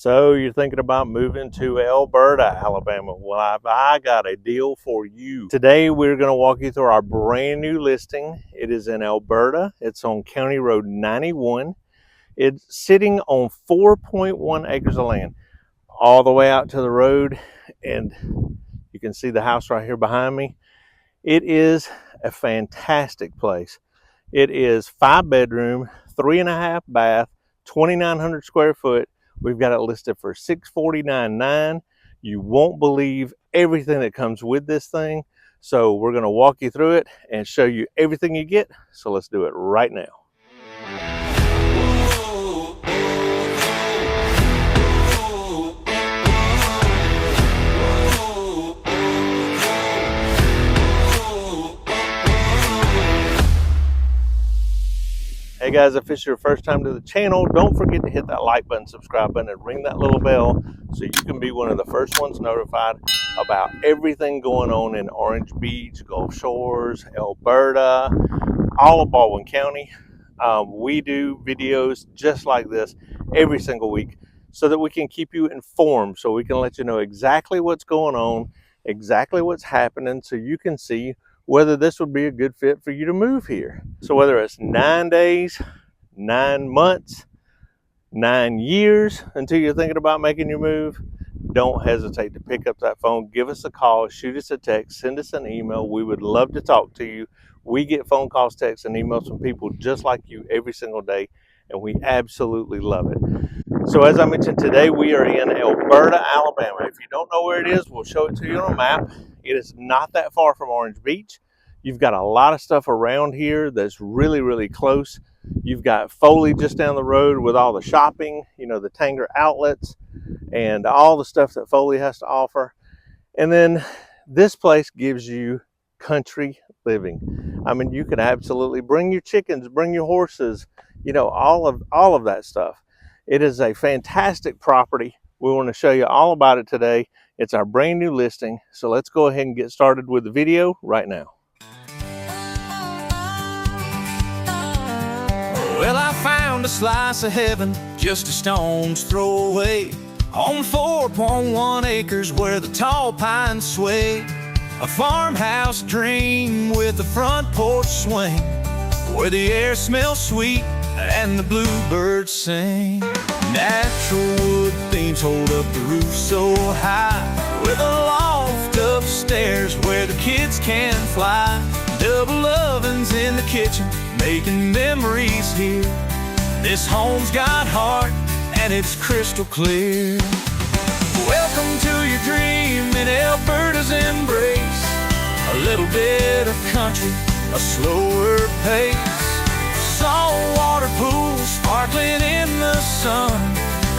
So you're thinking about moving to Elberta, Alabama. Well, I got a deal for you. Today we're going to walk you through our brand new listing. It is in Elberta. It's on County Road 91. It's sitting on 4.1 acres of land, all the way out to the road. And you can see the house right here behind me. It is a fantastic place. It is 5-bedroom, 3.5 bath, 2,900 square foot. We've got it listed for $649,900. You won't believe everything that comes with this thing. So we're going to walk you through it and show you everything you get. So let's do it right now. Hey guys, if it's your first time to the channel, don't forget to hit that like button, subscribe button, and ring that little bell so you can be one of the first ones notified about everything going on in Orange Beach, Gulf Shores, Elberta, all of Baldwin County. We do videos just like this every single week so that we can keep you informed, so we can let you know exactly what's going on, exactly what's happening, so you can see whether this would be a good fit for you to move here. So whether it's 9 days, 9 months, 9 years until you're thinking about making your move, don't hesitate to pick up that phone, give us a call, shoot us a text, send us an email. We would love to talk to you. We get phone calls, texts, and emails from people just like you every single day, and we absolutely love it. So as I mentioned, today we are in Elberta, Alabama. If you don't know where it is, we'll show it to you on a map. It is not that far from Orange Beach. You've got a lot of stuff around here that's really, really close. You've got Foley just down the road with all the shopping, you know, the Tanger outlets and all the stuff that Foley has to offer. And then this place gives you country living. I mean, you can absolutely bring your chickens, bring your horses, you know, all of that stuff. It is a fantastic property. We want to show you all about it today. It's our brand new listing. So let's go ahead and get started with the video right now. Well, I found a slice of heaven just a stone's throw away, on 4.1 acres where the tall pines sway. A farmhouse dream with a front porch swing, where the air smells sweet and the bluebirds sing. Natural wood beams hold up the roof so high, with a loft upstairs where the kids can fly. Double ovens in the kitchen, making memories here. This home's got heart and it's crystal clear. Welcome to your dream in Elberta's embrace. A little bit of country, a slower pace. Saltwater pools sparkling in the sun,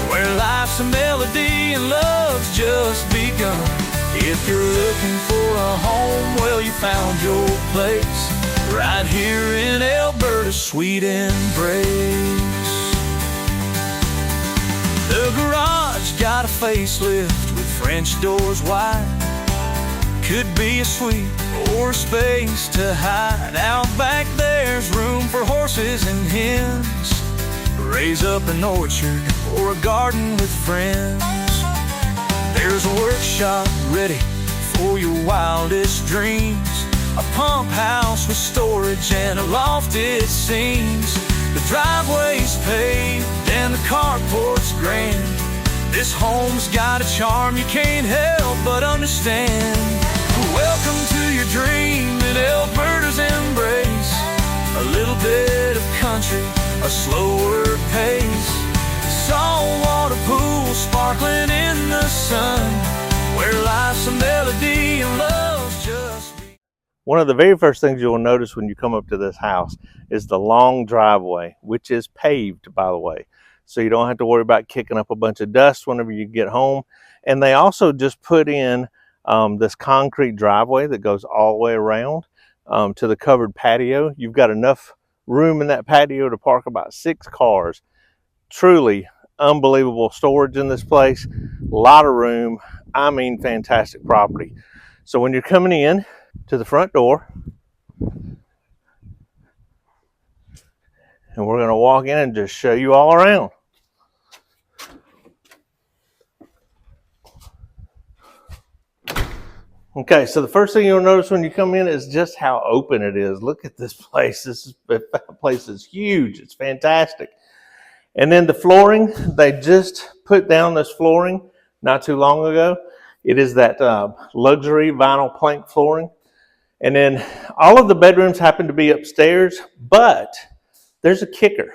where life's a melody and love's just begun. If you're looking for a home, well, you found your place, right here in Elberta's sweet embrace. The garage got a facelift with French doors wide. Could be a suite or a space to hide. Out back there's room for horses and hens, raise up an orchard or a garden with friends. There's a workshop ready for your wildest dreams, a pump house with storage and a loft it seems. The driveway's paved and the carport's grand. This home's got a charm you can't help but understand. Welcome to your dream in Elberta's embrace. A little bit of country, a slower pace. Saltwater pools sparkling in the sun, where life's a melody and love's just begun. One of the very first things you'll notice when you come up to this house is the long driveway, which is paved, by the way. So you don't have to worry about kicking up a bunch of dust whenever you get home. And they also just put in this concrete driveway that goes all the way around to the covered patio. You've got enough room in that patio to park about 6 cars. Truly unbelievable storage in this place. A lot of room. I mean, fantastic property. So when you're coming in to the front door, and we're going to walk in and just show you all around. Okay, so the first thing you'll notice when you come in is just how open it is. Look at this place. This place is huge. It's fantastic. And then the flooring, they just put down this flooring not too long ago. It is that luxury vinyl plank flooring. And then all of the bedrooms happen to be upstairs, but there's a kicker.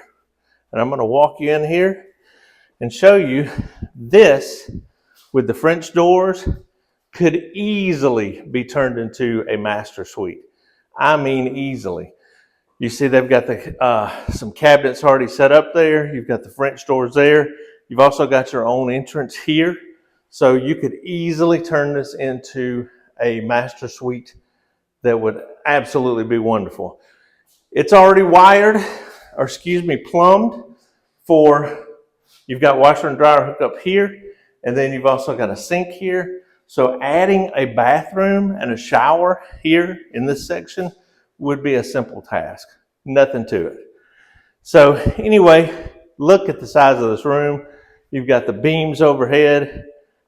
And I'm going to walk you in here and show you this with the French doors could easily be turned into a master suite. I mean, easily. You see they've got the some cabinets already set up there. You've got the French doors there. You've also got your own entrance here. So you could easily turn this into a master suite that would absolutely be wonderful. It's already wired, or excuse me, plumbed for, you've got washer and dryer hooked up here, and then you've also got a sink here. So adding a bathroom and a shower here in this section would be a simple task. Nothing to it. So anyway, look at the size of this room. You've got the beams overhead.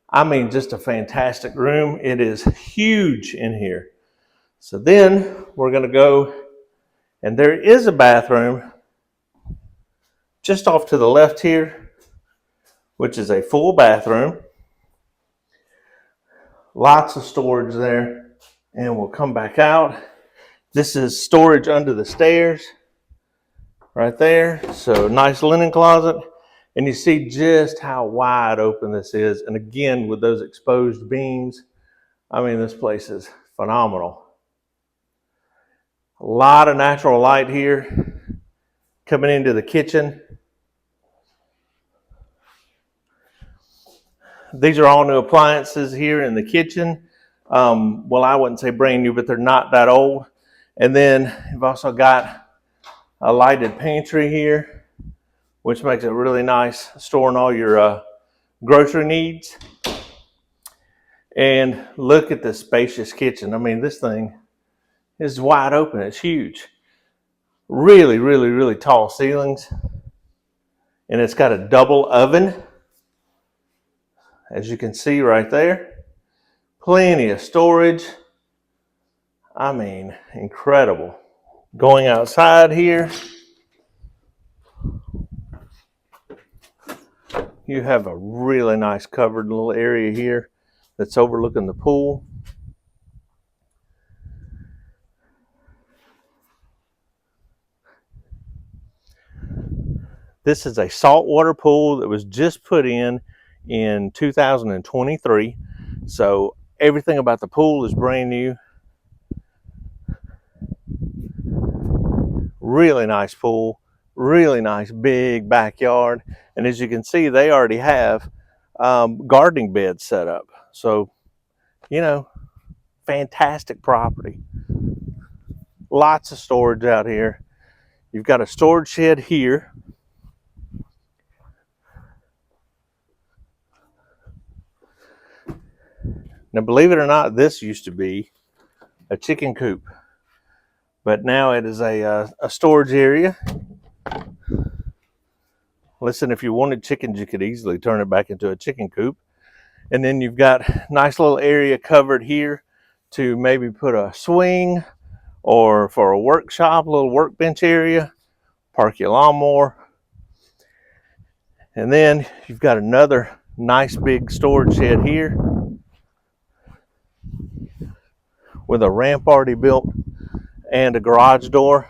I mean, just a fantastic room. It is huge in here. So then we're going to go, and there is a bathroom just off to the left here, which is a full bathroom. Lots of storage there. And we'll come back out. This is storage under the stairs right there. So nice linen closet. And you see just how wide open this is. And again, with those exposed beams, I mean, this place is phenomenal. A lot of natural light here coming into the kitchen. These are all new appliances here in the kitchen. Well, I wouldn't say brand new, but they're not that old. And then you've also got a lighted pantry here, which makes it really nice storing all your grocery needs. And look at this spacious kitchen. I mean, this thing is wide open. It's huge. Really, really, really tall ceilings. And it's got a double oven, as you can see right there. Plenty of storage. I mean, incredible. Going outside here, you have a really nice covered little area here that's overlooking the pool. This is a saltwater pool that was just put in 2023. So everything about the pool is brand new. Really nice pool, really nice big backyard. And as you can see, they already have gardening beds set up. So, you know, fantastic property. Lots of storage out here. You've got a storage shed here. Now, believe it or not, this used to be a chicken coop, but now it is a storage area. Listen, if you wanted chickens, you could easily turn it back into a chicken coop. And then you've got a nice little area covered here to maybe put a swing, or for a workshop, a little workbench area, park your lawnmower. And then you've got another nice big storage shed here with a ramp already built and a garage door.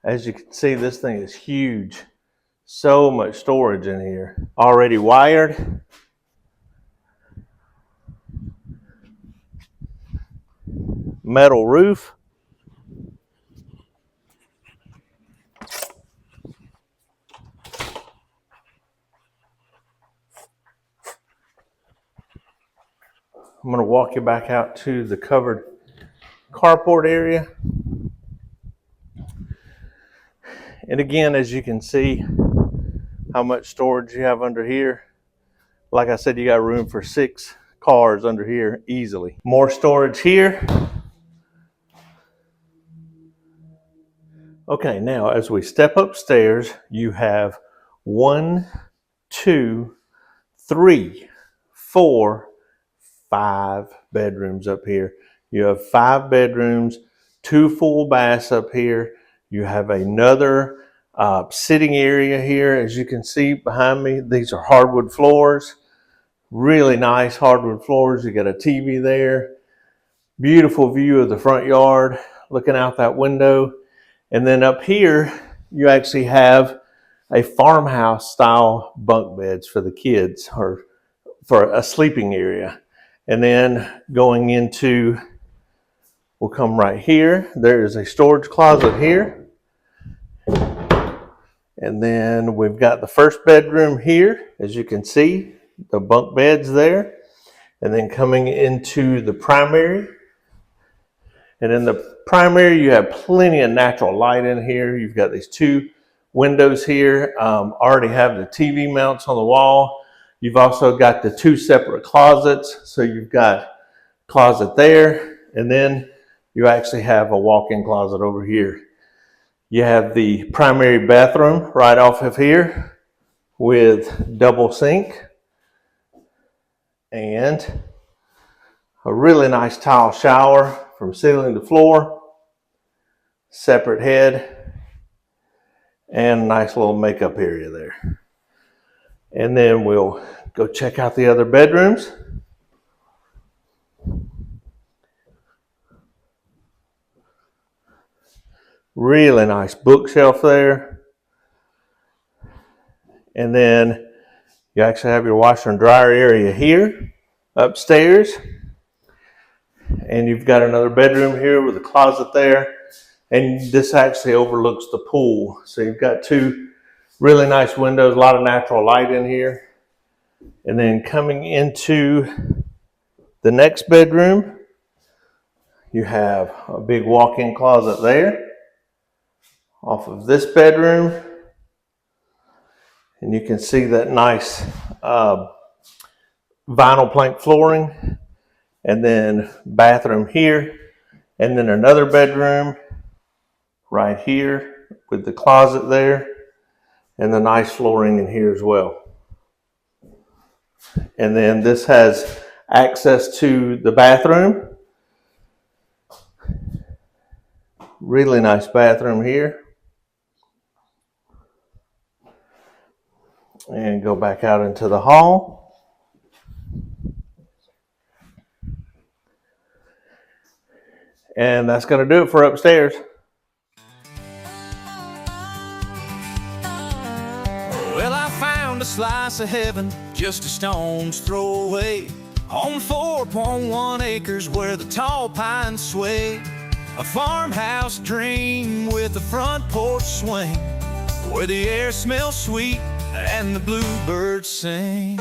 As you can see, this thing is huge. So much storage in here. Already wired. Metal roof. I'm going to walk you back out to the covered carport area. And again, as you can see how much storage you have under here. Like I said, you got room for 6 cars under here easily. More storage here. Okay, now as we step upstairs, you have 1, 2, 3, 4, 5 bedrooms up here. You have 5 bedrooms, 2 full baths up here. You have another sitting area here. As you can see behind me, these are hardwood floors. Really nice hardwood floors. You got a TV there. Beautiful view of the front yard, looking out that window. And then up here, you actually have a farmhouse style bunk beds for the kids or for a sleeping area. And then going into, we'll come right here. There is a storage closet here. And then we've got the first bedroom here, as you can see, the bunk beds there. And then coming into the primary. And in the primary, you have plenty of natural light in here. You've got these 2 windows here. Already have the TV mounts on the wall. You've also got the 2 separate closets. So you've got a closet there, and then you actually have a walk-in closet over here. You have the primary bathroom right off of here with double sink and a really nice tile shower from ceiling to floor, separate head, and a nice little makeup area there. And then we'll go check out the other bedrooms. Really nice bookshelf there. And then you actually have your washer and dryer area here, upstairs. And you've got another bedroom here with a closet there. And this actually overlooks the pool. So you've got 2 really nice windows, a lot of natural light in here. And then coming into the next bedroom, you have a big walk-in closet there off of this bedroom. And you can see that nice vinyl plank flooring. And then bathroom here. And then another bedroom right here with the closet there. And the nice flooring in here as well. And then this has access to the bathroom. Really nice bathroom here. And go back out into the hall. And that's going to do it for upstairs. Well, I found a slice of heaven just a stone's throw away, on 4.1 acres where the tall pines sway. A farmhouse dream with a front porch swing, where the air smells sweet and the bluebirds sing.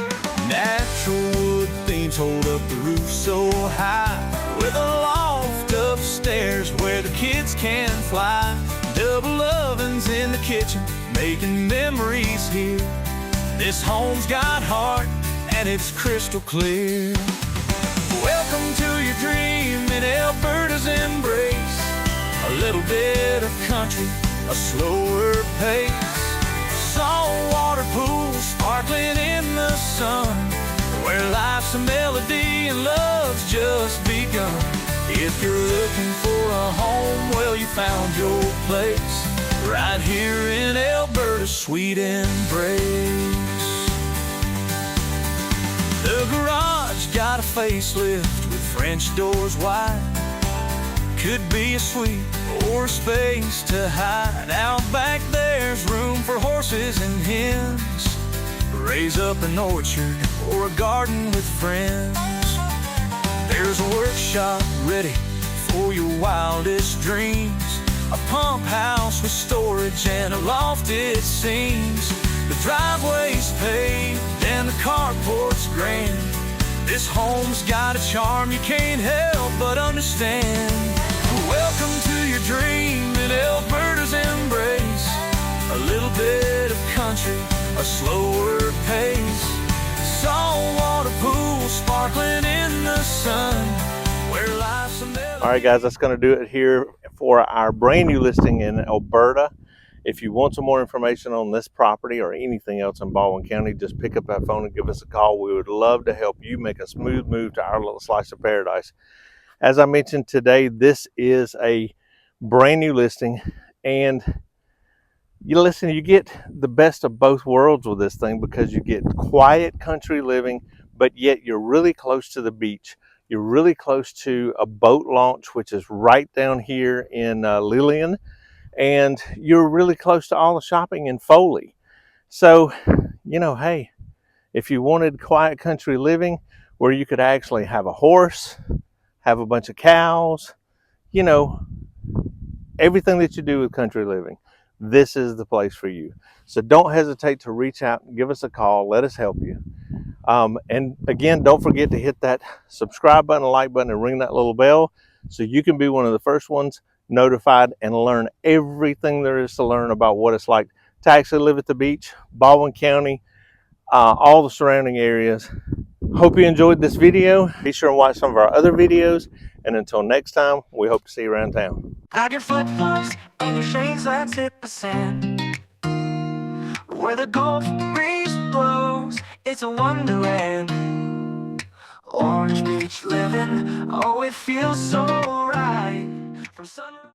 Natural wood beams hold up the roof so high, with a loft upstairs where the kids can fly. Double ovens in the kitchen, making memories here. This home's got heart and it's crystal clear. Welcome to your dream in Alberta's embrace. A little bit of country, a slower pace. Saltwater pool sparkling in the sun, where life's a melody and love's just begun. If you're looking for a home, well, you found your place, right here in Alberta's sweet embrace. The garage got a facelift with French doors wide. Could be a suite or a space to hide. Out back there's room for horses and hens. Raise up an orchard or a garden with friends. There's a workshop ready for your wildest dreams. A pump house with storage and a loft it seems. The driveway's paved and the carport's grand. This home's got a charm you can't help but understand. Welcome to your dream in Alberta's embrace. A little bit of country, a slower pace. Saltwater pool sparkling in the sun, where life's a melody. All right, guys, that's going to do it here for our brand new listing in Elberta. If you want some more information on this property or anything else in Baldwin County, just pick up that phone and give us a call. We would love to help you make a smooth move to our little slice of paradise. As I mentioned today, this is a brand new listing, and you get the best of both worlds with this thing, because you get quiet country living, but yet you're really close to the beach. You're really close to a boat launch, which is right down here in Lillian, and you're really close to all the shopping in Foley. So, hey, if you wanted quiet country living where you could actually have a horse, have a bunch of cows, you know, everything that you do with country living, this is the place for you. So don't hesitate to reach out and give us a call. Let us help you. And again, don't forget to hit that subscribe button, like button, and ring that little bell so you can be one of the first ones notified and learn everything there is to learn about what it's like to actually live at the beach, Baldwin County, all the surrounding areas. Hope you enjoyed this video. Be sure and watch some of our other videos. And until next time, we hope to see you around town. I get footfalls and your shades that hit the sand. Where the Gulf breeze blows, it's a wonderland. Orange Beach living, oh it feels so right. From sun